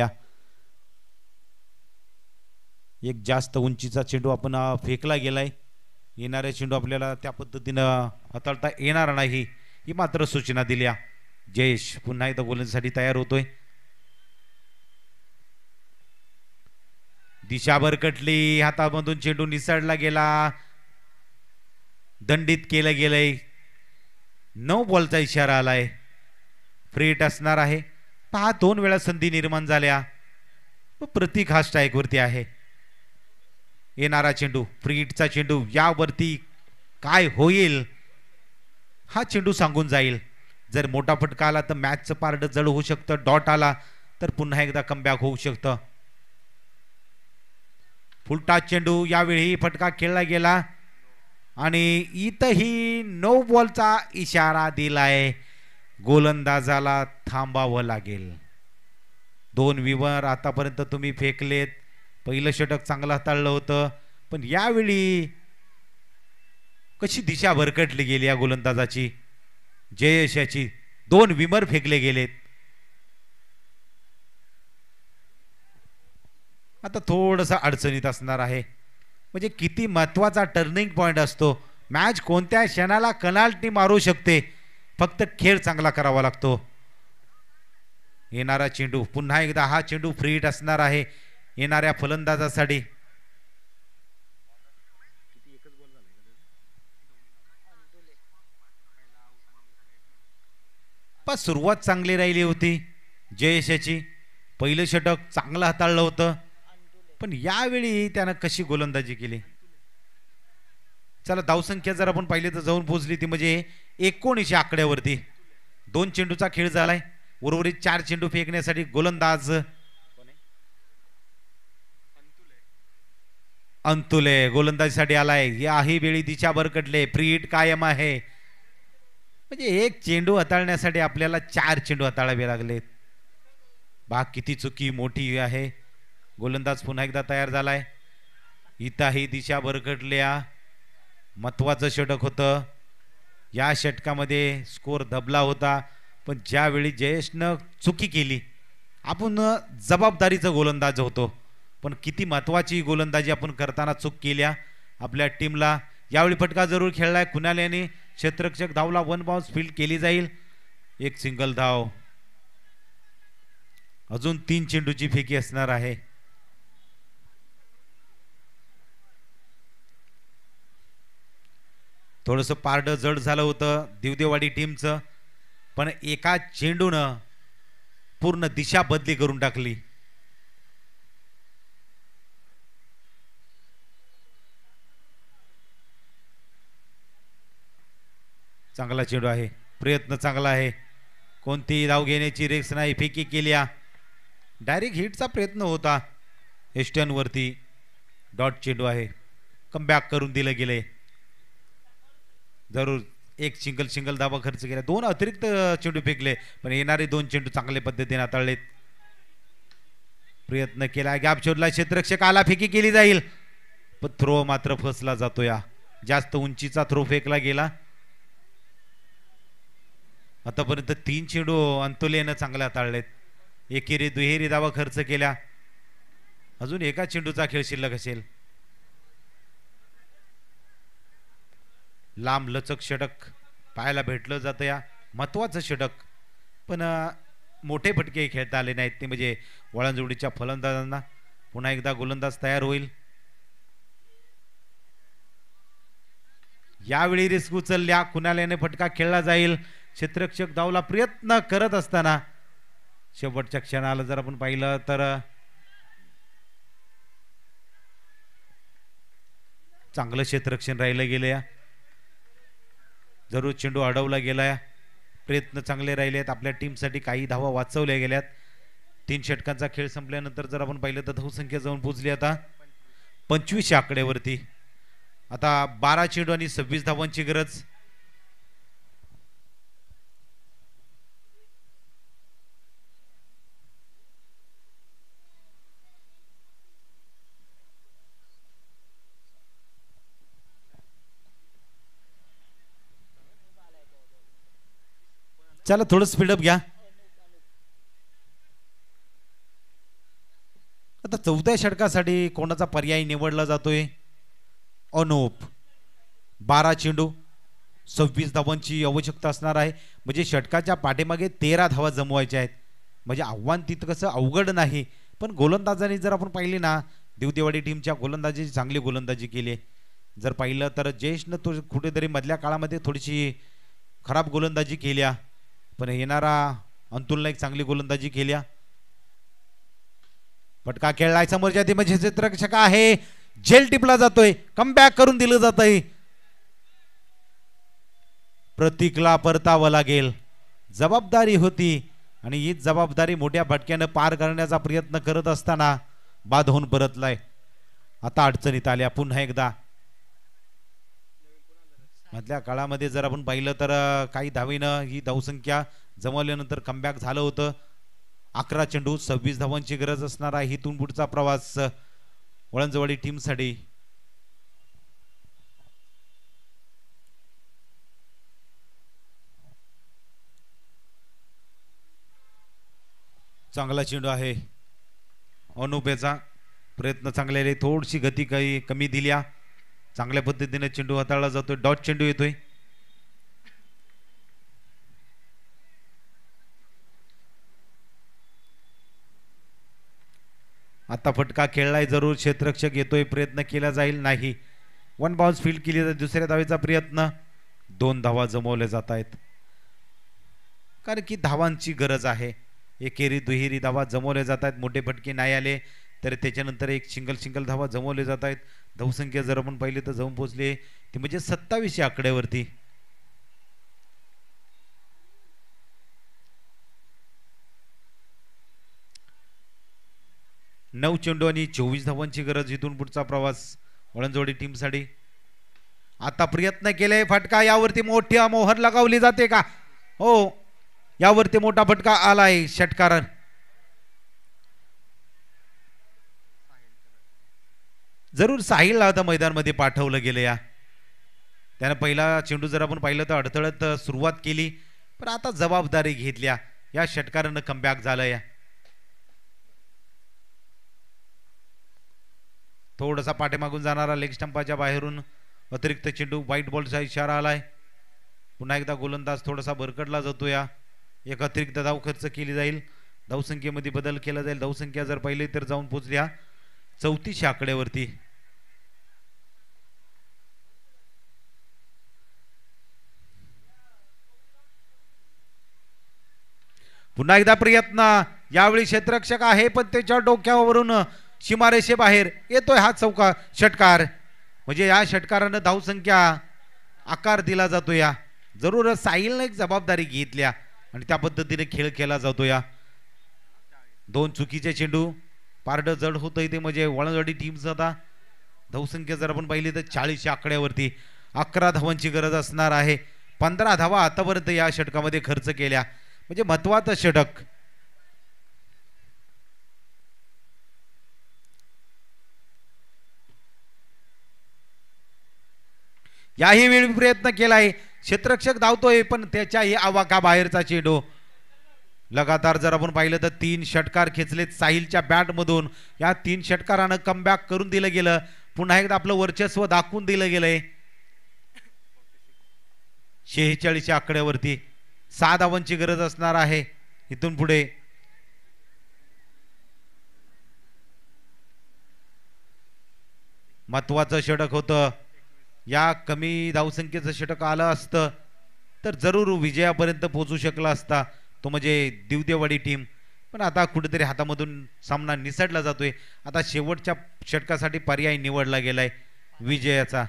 Speaker 2: एक जास्त उंचीचा चेंडू आपण फेकला गेलाय. येणारा चेंडू आपल्याला त्या पद्धतीनं हाताळता येणार नाही ही मात्र सूचना दिल्या. जयेश पुन्हा एकदा गोलंदाजीसाठी तयार होतोय. दिशा भरकटली, हातामधून चेंडू निसळला गेला, दंडित केलं गेलंय. 9 बॉलचा इशारा आलाय. फ्री हिट असणार आहे. 2 वेळा संधी निर्माण झाल्या. प्रतीक हा स्ट्राईक वरती आहे. येणारा चेंडू, फ्री हिटचा चेंडू, यावरती काय होईल हा चेंडू सांगून जाईल. जर मोठा फटका आला तर मॅचचं पारड जड होऊ शकतं. डॉट आला तर पुन्हा एकदा कमबॅक होऊ शकतं. फुलटा चेंडू, यावेळी फटका खेळला गेला आणि इथंही 9 बॉलचा इशारा दिलाय. गोलंदाजाला थांबावं लागेल. 2 विवर आतापर्यंत तुम्ही फेकलेत. पहिलं षटक चांगलं हाताळलं होतं, पण यावेळी कशी दिशा भरकटली गेली या गोलंदाजाची, जयेशाची. 2 विमर फेकले गेलेत. आता थोडंसं अडचणीत असणार आहे. म्हणजे किती महत्वाचा टर्निंग पॉइंट असतो. मॅच कोणत्या क्षणाला पेनल्टी मारू शकते, फक्त खेळ चांगला करावा लागतो. येणारा चेंडू, पुन्हा एकदा हा चेंडू फ्री हिट असणार आहे येणाऱ्या फलंदाजासाठी. सुरुवात चांगली राहिली होती जयेशाची. पहिलं षटक चांगलं हाताळलं होतं, पण यावेळी त्यानं कशी गोलंदाजी केली. चला धावसंख्या जर आपण पाहिली तर जाऊन पोहोचली ती म्हणजे 19 आकड्यावरती. 2 चेंडूचा खेळ झालाय. उर्वरित 4 चेंडू फेकण्यासाठी गोलंदाज अंतुले गोलंदाजीसाठी आलाय. याही वेळी दिशा भरकटले. फ्री हिट कायम आहे. म्हणजे एक चेंडू हाताळण्यासाठी आपल्याला 4 चेंडू हाताळावे लागलेत. बा किती चुकी मोठी आहे. गोलंदाज पुन्हा एकदा तयार झालाय. इथंही दिशा भरकटल्या. महत्वाचं षटक होतं. या षटकामध्ये स्कोर दबला होता. पण ज्यावेळी जयेशनं चुकी केली, आपण जबाबदारीचा गोलंदाज होतो, पण किती महत्वाची गोलंदाजी आपण करताना चूक केल्या आपल्या टीमला. यावेळी फटका जरूर खेळलाय कुणाल यांनी. क्षेत्ररक्षक धावला. 1 बाउन्स फील्ड केली जाईल. एक सिंगल धाव. अजून 3 चेंडूची फेकी असणार आहे. थोडंसं पारडं जड झालं होतं दिवदेवाडी टीमचं, पण एका चेंडूनं पूर्ण दिशा बदली करून टाकली. चांगला चेंडू आहे. प्रयत्न चांगला आहे. कोणतीही धाव घेण्याची रिस्क नाही. फेकी केल्या. डायरेक्ट हिटचा प्रयत्न होता एस्टन वरती. डॉट चेंडू आहे. कमबॅक करून दिलं गेले. जरूर एक सिंगल धावा खर्च केला. 2 अतिरिक्त चेंडू फेकले, पण येणारे 2 चेंडू चांगल्या पद्धतीने हाताळलेत. प्रयत्न केला. गॅप शोधला. क्षेत्ररक्षक आला. फेकी केली जाईल, पण थ्रो मात्र फसला जातो. या जास्त उंचीचा थ्रो फेकला गेला. आतापर्यंत 3 चेंडू अंतुलेनं चांगले हाताळलेत. एकेरी दुहेरी धावा खर्च केल्या. अजून एका चेंडूचा खेळ शिल्लक असेल. लांब लचक षटक पाहायला भेटलं जातं. या महत्वाचं षटक, पण मोठे फटके खेळता आले नाहीत. ते म्हणजे वळणजोडीच्या फलंदाजांना. पुन्हा एकदा गोलंदाज तयार होईल. यावेळी रिस्क उचलल्या. कुणाल याने फटका खेळला जाईल. क्षेत्ररक्षक धावला. प्रयत्न करत असताना शेवटच्या क्षणाला जर आपण पाहिलं तर चांगलं क्षेत्ररक्षण राहिलं गेलं. या जरूर चेंडू अडवला गेला. प्रयत्न चांगले राहिले आहेत. आपल्या टीमसाठी काही धावा वाचवल्या गेल्यात. 3 षटकांचा खेळ संपल्यानंतर जर आपण पाहिलं तर धावसंख्या जाऊन पोहोचली आता 25 आकड्यावरती. आता 12 चेंडू आणि 26 धावांची गरज. चला थोडं स्पीडअप घ्या. आता 4थ्या षटकासाठी कोणाचा पर्याय निवडला जातोय. अनुप. 12 चेंडू 26 धावांची आवश्यकता असणार आहे. म्हणजे षटकाच्या पाठीमागे 13 धावा जमवायच्या आहेत. म्हणजे आव्हान तिथं कसं अवघड नाही, पण गोलंदाजांनी जर आपण पाहिली ना, दिवदेवाडी टीमच्या गोलंदाजी चांगली गोलंदाजी केली. जर पाहिलं तर जयेशनं तो कुठेतरी मधल्या काळामध्ये थोडीशी खराब गोलंदाजी केल्या, पण येणारा अंतुलने एक चांगली गोलंदाजी केल्या. फटका खेळलाय. समोरच्या टीमचे क्षेत्ररक्षक आहे. झेल टिपला जातोय. कमबॅक करून दिलं जात आहे. प्रतीकला परतावं लागेल. जबाबदारी होती आणि ही जबाबदारी मोठ्या फटक्यानं पार करण्याचा प्रयत्न करत असताना बाद होऊन परतलाय. आता अडचणीत आल्या पुन्हा एकदा. मधल्या काळामध्ये जर आपण पाहिलं तर काही धावीनं ही धावसंख्या जमवल्यानंतर कमबॅक झालं होतं. 11 चेंडू 26 धावांची गरज असणार आहे. इथून पुढचा प्रवास वळणजवाडी टीमसाठी. चांगला चेंडू आहे. अनुपेचा प्रयत्न चांगले. थोडीशी गती काही कमी दिल्या. चांगल्या पद्धतीने चेंडू हाताळला जातोय. डॉट चेंडू येतोय. आता फटका खेळलाय. जरूर क्षेत्ररक्षक येतोय. प्रयत्न केला जाईल. नाही. 1 बाउन्स फील्ड केली जाते. दुसऱ्या धावेचा प्रयत्न. 2 धावा जमवल्या जात आहेत, कारण की धावांची गरज आहे. एकेरी दुहेरी धावा जमवल्या जात आहेत. मोठे फटके नाही आले तर त्याच्यानंतर एक सिंगल धावा जमवले जात आहेत. धावसंख्या जर आपण पाहिली तर जाऊन पोहोचले ती म्हणजे 27 आकड्यावरती. 9 चेंडू आणि 24 धावांची गरज. इथून पुढचा प्रवास वळणजोडी टीमसाठी. आता प्रयत्न केले, फटका यावरती मोठी मोहर लगावली जाते का? हो, यावरती मोठा फटका आलाय. षटकार जरूर साहिलला आता मैदानामध्ये पाठवलं गेलं. या त्यानं पहिला चेंडू जर आपण पाहिलं तर अडथळत सुरुवात केली, पण आता जबाबदारी घेतल्या. या षटकारानं कमबॅक झालं. या थोडासा पाठीमागून जाणारा लेग स्टंपाच्या बाहेरून अतिरिक्त चेंडू, व्हाईट बॉलचा इशारा आलाय. पुन्हा एकदा गोलंदाज थोडासा भरकडला जातो. या एक अतिरिक्त धाव खर्च केली जाईल. धावसंख्येमध्ये बदल केला जाईल. धावसंख्या जर पाहिली तर जाऊन पोहोचल्या 34 आकड्यावरती. पुन्हा एकदा प्रयत्न. यावेळी क्षेत्ररक्षक आहे, पण त्याच्या डोक्यावरून सीमारेषे बाहेर येतोय हा चौका षटकार. म्हणजे या षटकारानं धावसंख्या आकार दिला जातो. या जरूर साहिलने एक जबाबदारी घेतल्या आणि त्या पद्धतीने खेळ केला जातो. या 2 चुकीचे चेंडू, पारड जड होतं इथे. म्हणजे वळणजोडी टीमचं आता धावसंख्या जर आपण पाहिली तर 40 आकड्यावरती. 11 धावांची गरज असणार आहे. 15 धावा आतापर्यंत या षटकामध्ये खर्च केल्या, म्हणजे महत्वाचं षटक. याही वेळी प्रयत्न केलाय, क्षेत्ररक्षक धावतोय, पण त्याच्याही आवाका बाहेरचा चेंडू. लगातार जर आपण पाहिलं तर 3 षटकार खेचलेत साहिलच्या बॅट मधून. या 3 षटकारानं कमबॅक करून दिलं गेलं. पुन्हा एकदा आपलं वर्चस्व दाखवून दिलं गेलंय. 46 आकड्यावरती 6 धावांची गरज असणार आहे इथून पुढे. महत्वाचं षटक होतं. या कमी धावसंख्येचं षटक आलं असतं तर जरूर विजयापर्यंत पोहोचू शकला असता तो म्हणजे दिवदेवाडी टीम. पण आता कुठेतरी हातामधून सामना निसटला जातोय. आता शेवटच्या षटकासाठी पर्याय निवडला गेलाय विजयाचा.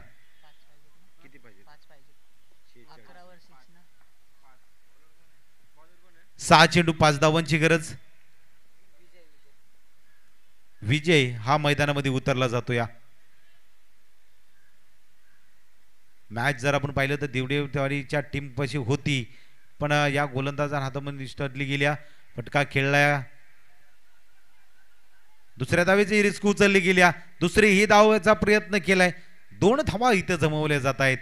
Speaker 2: 6 चेंडू 5 धावांची गरज. विजय हा मैदानामध्ये उतरला जातो. या मॅच जर आपण पाहिलं तर दिवडेवाडीच्या टीम पाशी होती, पण या गोलंदाजांना हातामध्ये निष्ठरली गेल्या. फटका खेळला. दुसऱ्या धावेची रिस्क उचलली गेल्या. दुसरी ही धावाचा प्रयत्न केलाय. 2 धावा इथे जमवल्या जात आहेत.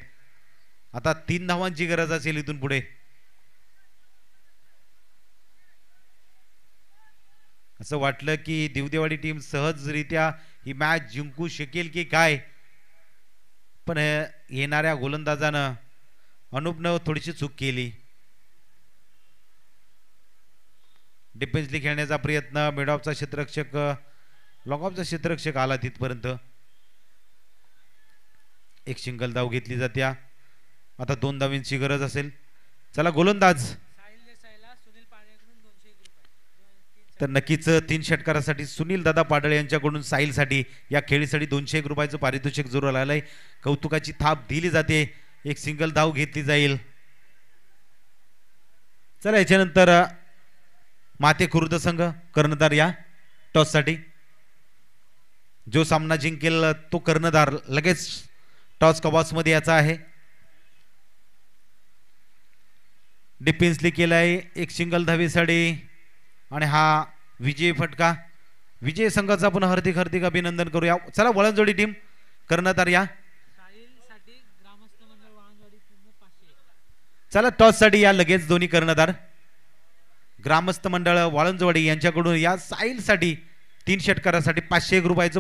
Speaker 2: आता 3 धावांची गरज असेल इथून पुढे. असं वाटलं की दिवदेवाडी टीम सहजरित्या ही मॅच जिंकू शकेल की काय, पण येणाऱ्या गोलंदाजानं अनुपनं थोडीशी चूक केली. डिफेन्सली खेळण्याचा प्रयत्न. मिडऑफचा क्षेत्ररक्षक, लॉंगऑफचा क्षेत्ररक्षक आला तिथपर्यंत. एक सिंगल धाव घेतली जाते. आता 2 धावांची गरज असेल. चला गोलंदाज. तर नक्कीच 3 षटकारासाठी सुनील दादा पाडळे यांच्याकडून साहिलसाठी या खेळीसाठी 201 रुपयाचं पारितोषिक जरूर आलंय. कौतुकाची थाप दिली जाते. एक सिंगल धाव घेतली जाईल. चला याच्यानंतर माते खुर्द संघ कर्णधार या टॉस साठी. जो सामना जिंकेल तो कर्णधार लगेच टॉस कवास मध्ये याचा आहे. डिफेन्सली केलाय एक सिंगल धावेसाठी आणि हा विजय फटका. विजय संघाचा आपण हार्दिक हार्दिक अभिनंदन करूया. चला वळणजोडी टीम कर्णधार या. चला टॉस साठी या लगेच दोन्ही कर्णधार. ग्रामस्थ मंडळ वाळंजवाडी यांच्याकडून या साहिल साठी 3 षटकारासाठी 501 रुपयाचं